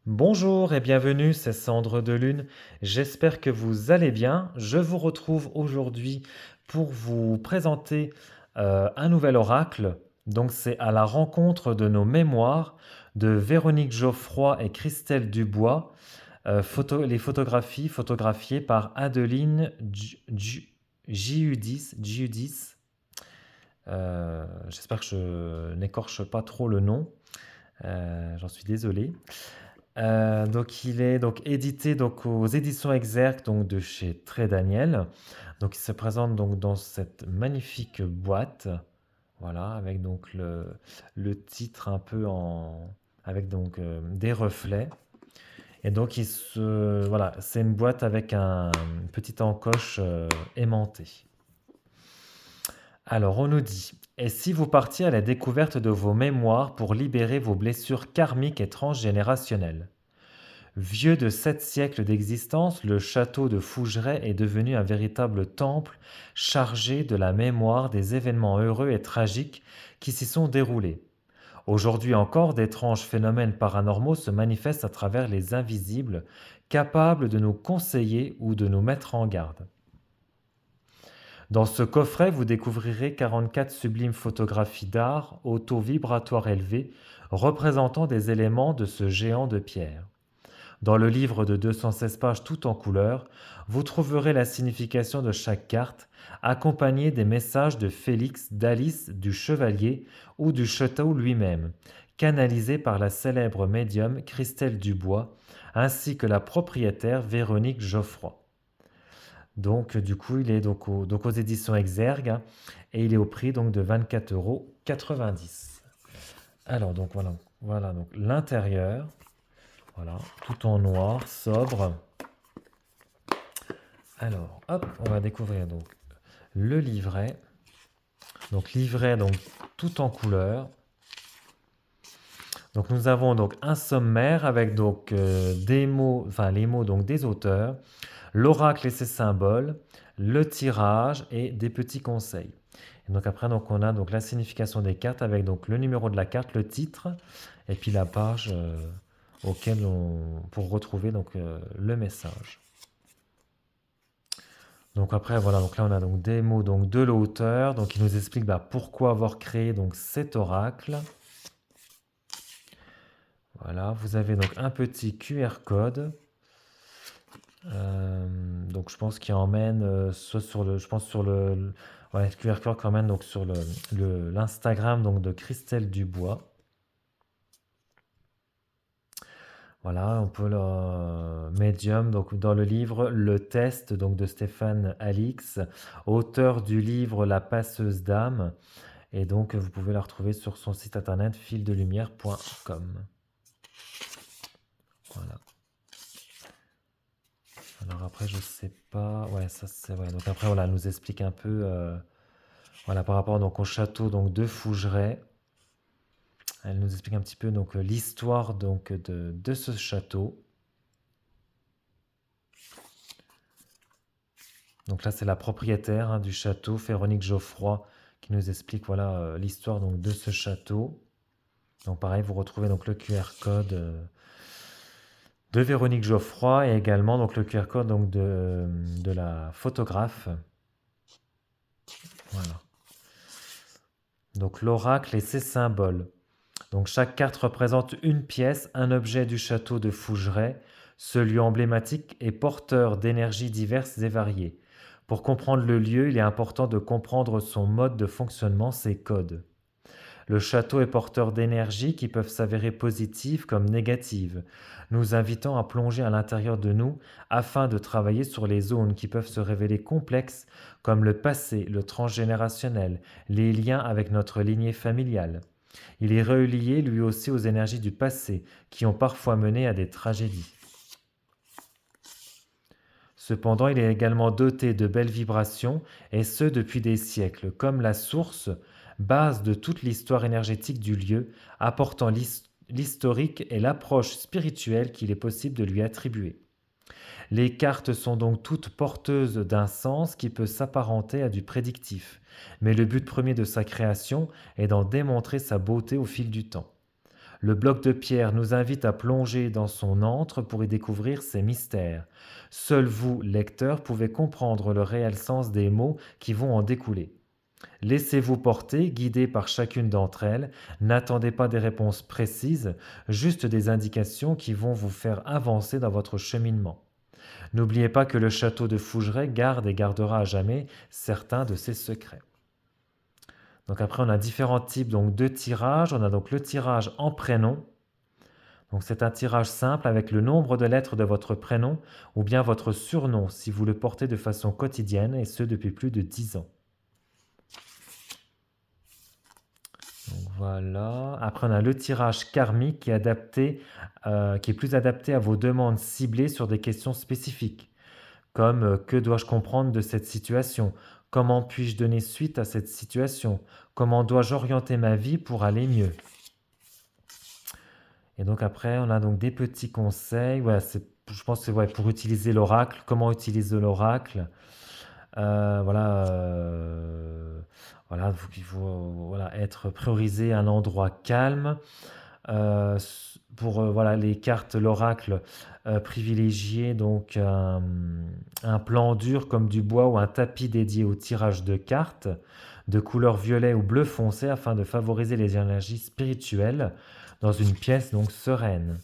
Bonjour et bienvenue, c'est Sandre de Lune. J'espère que vous allez bien. Je vous retrouve aujourd'hui pour vous présenter un nouvel oracle. Donc c'est à la rencontre de nos mémoires de Véronique Geoffroy et Christelle Dubois. Les photographies photographiées par Adeline Giudis. J'espère que je n'écorche pas trop le nom. J'en suis désolé. Donc il est donc édité donc aux éditions Exergue donc de chez Très Daniel. Donc il se présente donc dans cette magnifique boîte, voilà, avec donc le titre un peu en avec donc des reflets. Et donc voilà, c'est une boîte avec un petit encoche aimanté. Alors on nous dit, et si vous partiez à la découverte de vos mémoires pour libérer vos blessures karmiques et transgénérationnelles? Vieux de 7 siècles d'existence, le château de Fougeray est devenu un véritable temple chargé de la mémoire des événements heureux et tragiques qui s'y sont déroulés. Aujourd'hui encore, d'étranges phénomènes paranormaux se manifestent à travers les invisibles, capables de nous conseiller ou de nous mettre en garde. Dans ce coffret, vous découvrirez 44 sublimes photographies d'art au taux vibratoire élevé, représentant des éléments de ce géant de pierre. Dans le livre de 216 pages tout en couleur, vous trouverez la signification de chaque carte, accompagnée des messages de Félix, d'Alice, du chevalier ou du château lui-même, canalisés par la célèbre médium Christelle Dubois, ainsi que la propriétaire Véronique Geoffroy. Donc, du coup, il est donc aux éditions Exergue hein, et il est au prix donc de 24,90 €. Alors, donc voilà donc l'intérieur. Voilà, tout en noir, sobre. Alors, hop, on va découvrir donc le livret. Donc livret donc tout en couleur. Donc nous avons donc un sommaire avec donc des mots, enfin les mots donc des auteurs, l'oracle et ses symboles, le tirage et des petits conseils. Et donc après donc on a donc la signification des cartes avec donc le numéro de la carte, le titre et puis la page pour retrouver donc le message. Donc après voilà, donc là on a donc des mots donc de l'auteur, donc il nous explique pourquoi avoir créé donc cet oracle. Voilà, vous avez donc un petit QR code. Donc je pense qu'il emmène soit sur je pense sur ouais, le QR code qui emmène donc sur l'Instagram donc de Christelle Dubois. Voilà, on peut le médium, donc dans le livre Le Test donc de Stéphane Alix, auteur du livre La passeuse d'âme, et donc vous pouvez la retrouver sur son site internet fildelumière.com. Voilà. Alors après, je sais pas, ouais, ça c'est ouais. Donc après, voilà, elle nous explique un peu, voilà, par rapport donc au château donc de Fougeray. Elle nous explique un petit peu donc l'histoire donc de ce château. Donc là, c'est la propriétaire hein, du château, Véronique Geoffroy, qui nous explique voilà l'histoire donc de ce château. Donc pareil, vous retrouvez donc le QR code de Véronique Geoffroy et également donc le QR code donc de la photographe. Voilà. Donc l'oracle et ses symboles. Donc chaque carte représente une pièce, un objet du château de Fougeray. Ce lieu emblématique est porteur d'énergies diverses et variées. Pour comprendre le lieu, il est important de comprendre son mode de fonctionnement, ses codes. Le château est porteur d'énergies qui peuvent s'avérer positives comme négatives, nous invitant à plonger à l'intérieur de nous afin de travailler sur les zones qui peuvent se révéler complexes comme le passé, le transgénérationnel, les liens avec notre lignée familiale. Il est relié lui aussi aux énergies du passé qui ont parfois mené à des tragédies. Cependant, il est également doté de belles vibrations, et ce depuis des siècles, comme la source, base de toute l'histoire énergétique du lieu, apportant l'historique et l'approche spirituelle qu'il est possible de lui attribuer. Les cartes sont donc toutes porteuses d'un sens qui peut s'apparenter à du prédictif, mais le but premier de sa création est d'en démontrer sa beauté au fil du temps. Le bloc de pierre nous invite à plonger dans son antre pour y découvrir ses mystères. Seul vous, lecteur, pouvez comprendre le réel sens des mots qui vont en découler. Laissez-vous porter, guidé par chacune d'entre elles. N'attendez pas des réponses précises, juste des indications qui vont vous faire avancer dans votre cheminement. N'oubliez pas que le château de Fougeray garde et gardera à jamais certains de ses secrets. Donc après, on a différents types donc, de tirages. On a donc le tirage en prénom. Donc c'est un tirage simple avec le nombre de lettres de votre prénom ou bien votre surnom si vous le portez de façon quotidienne et ce depuis plus de 10 ans. Donc voilà. Après, on a le tirage karmique qui est plus adapté à vos demandes ciblées sur des questions spécifiques, comme que dois-je comprendre de cette situation? Comment puis-je donner suite à cette situation? Comment dois-je orienter ma vie pour aller mieux? Et donc après, on a donc des petits conseils. Voilà, je pense que c'est ouais, pour utiliser l'oracle. Comment utiliser l'oracle? Voilà, voilà, il faut voilà, être priorisé à un endroit calme. Pour voilà, les cartes, l'oracle, privilégier donc un plan dur comme du bois ou un tapis dédié au tirage de cartes de couleur violet ou bleu foncé afin de favoriser les énergies spirituelles dans une pièce donc sereine.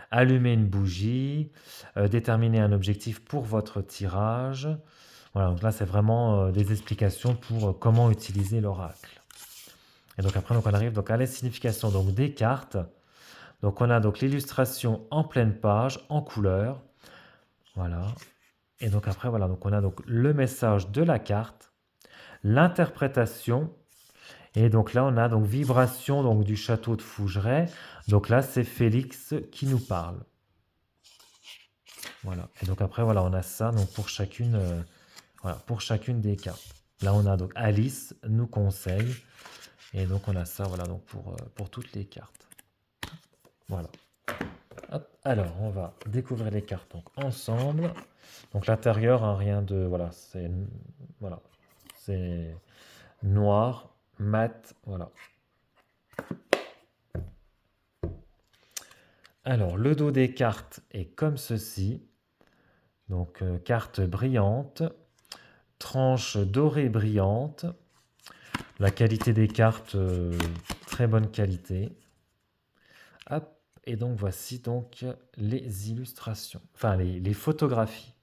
Allumer une bougie, déterminer un objectif pour votre tirage. Voilà, donc là c'est vraiment des explications pour comment utiliser l'oracle. Et donc après, donc on arrive donc à la signification donc des cartes. Donc on a donc l'illustration en pleine page, en couleur. Voilà. Et donc après, voilà, donc on a donc le message de la carte, l'interprétation. Et donc là, on a donc vibration donc, du château de Fougeray. Donc là, c'est Félix qui nous parle. Voilà. Et donc après, voilà, on a ça donc voilà, pour chacune des cartes. Là, on a donc Alice nous conseille. Et donc on a ça voilà, donc pour toutes les cartes. Voilà. Hop. Alors, on va découvrir les cartes donc, ensemble. Donc l'intérieur, hein, rien de... Voilà, c'est noir, mat, voilà. Alors, le dos des cartes est comme ceci. Donc, carte brillante, tranche dorée brillante. La qualité des cartes, très bonne qualité. Hop. Et donc, voici donc les illustrations, enfin les photographies.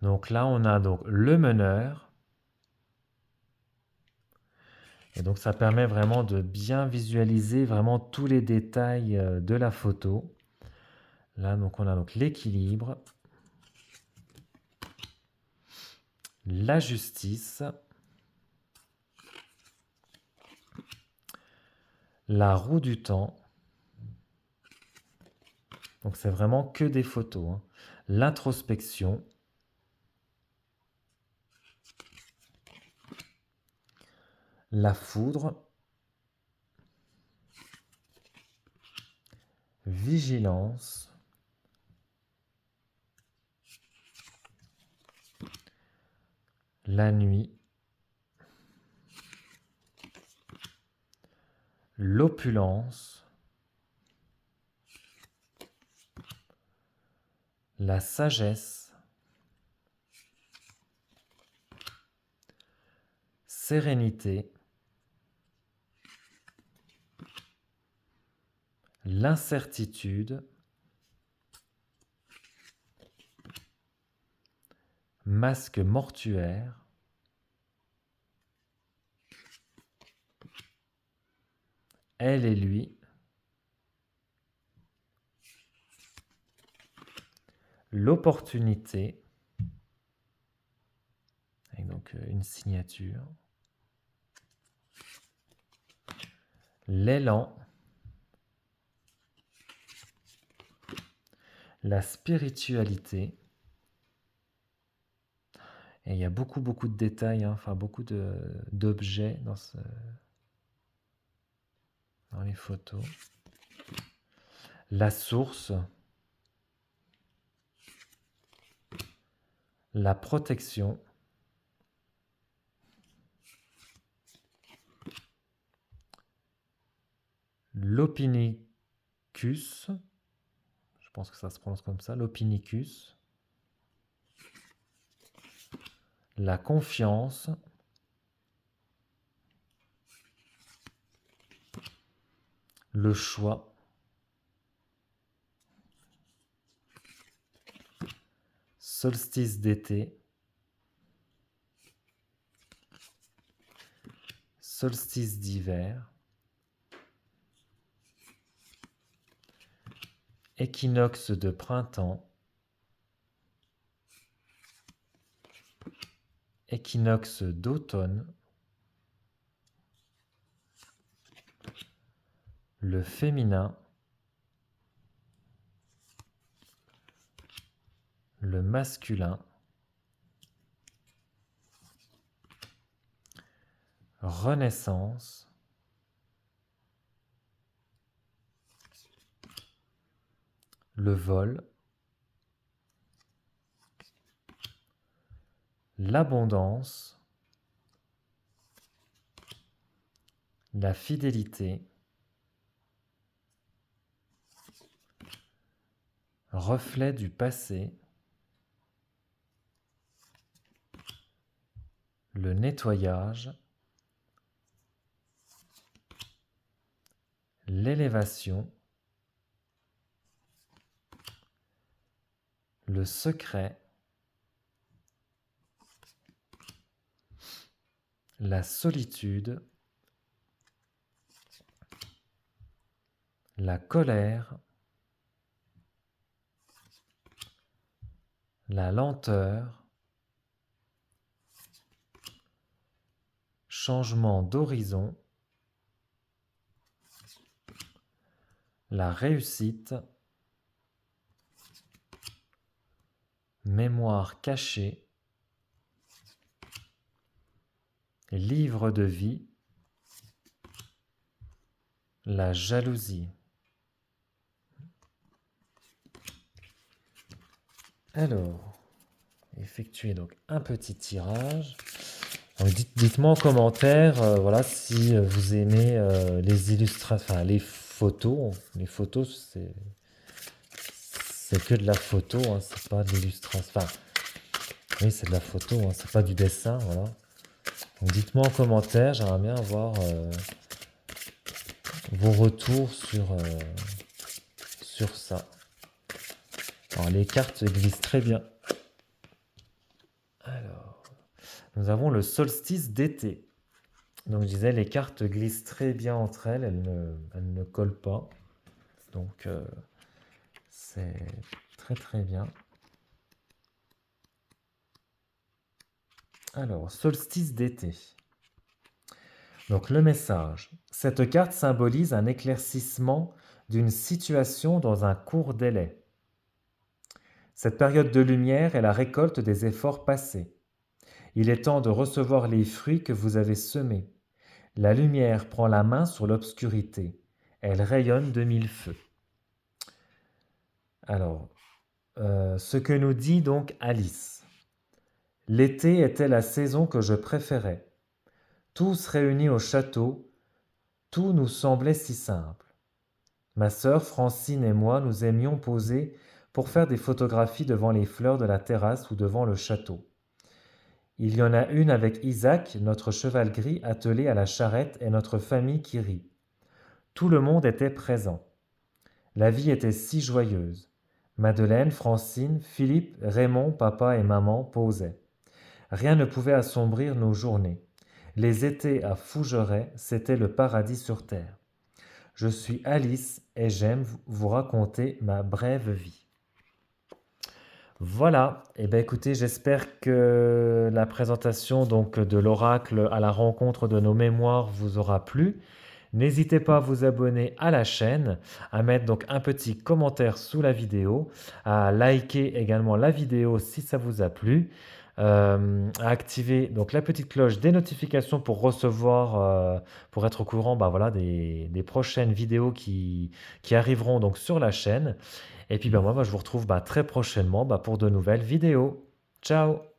Donc là, on a donc le meneur. Et donc, ça permet vraiment de bien visualiser vraiment tous les détails de la photo. Là, donc, on a donc l'équilibre, la justice, la roue du temps. Donc, c'est vraiment que des photos, hein. L'introspection, la foudre, vigilance, la nuit, l'opulence, la sagesse, sérénité, l'incertitude, masque mortuaire, elle et lui, l'opportunité, avec donc une signature, l'élan, la spiritualité. Et il y a beaucoup de détails, hein, enfin beaucoup d'objets dans les photos. La source, la protection, l'Opinicus, je pense que ça se prononce comme ça, l'Opinicus, la confiance, le choix, solstice d'été, solstice d'hiver, équinoxe de printemps, équinoxe d'automne, le féminin, le masculin, renaissance, le vol, l'abondance, la fidélité, reflet du passé, le nettoyage, l'élévation, le secret, la solitude, la colère, la lenteur, changement d'horizon, la réussite, mémoire cachée, livre de vie, la jalousie. Alors, effectuez donc un petit tirage. Donc dites-moi en commentaire, voilà, si vous aimez les illustrations, enfin les photos. Les photos, c'est que de la photo, hein, c'est pas de l'illustration. Enfin, oui, c'est de la photo, hein, c'est pas du dessin, voilà. Donc dites-moi en commentaire, j'aimerais bien avoir vos retours sur ça. Alors les cartes glissent très bien. Alors, nous avons le solstice d'été. Donc je disais, les cartes glissent très bien entre elles, elles ne collent pas. Donc c'est très très bien. Alors, solstice d'été. Donc le message. Cette carte symbolise un éclaircissement d'une situation dans un court délai. Cette période de lumière est la récolte des efforts passés. Il est temps de recevoir les fruits que vous avez semés. La lumière prend la main sur l'obscurité. Elle rayonne de mille feux. Alors, ce que nous dit donc Alice. L'été était la saison que je préférais. Tous réunis au château, tout nous semblait si simple. Ma sœur Francine et moi nous aimions poser pour faire des photographies devant les fleurs de la terrasse ou devant le château. Il y en a une avec Isaac, notre cheval gris attelé à la charrette, et notre famille qui rit. Tout le monde était présent. La vie était si joyeuse. Madeleine, Francine, Philippe, Raymond, papa et maman posaient. Rien ne pouvait assombrir nos journées. Les étés à Fougeray, c'était le paradis sur terre. Je suis Alice et j'aime vous raconter ma brève vie. Voilà, et bien écoutez, j'espère que la présentation donc de l'oracle à la rencontre de nos mémoires vous aura plu. N'hésitez pas à vous abonner à la chaîne, à mettre donc un petit commentaire sous la vidéo, à liker également la vidéo si ça vous a plu, à activer donc la petite cloche des notifications pour recevoir, pour être au courant voilà, des prochaines vidéos qui arriveront donc sur la chaîne. Et puis moi je vous retrouve très prochainement pour de nouvelles vidéos. Ciao!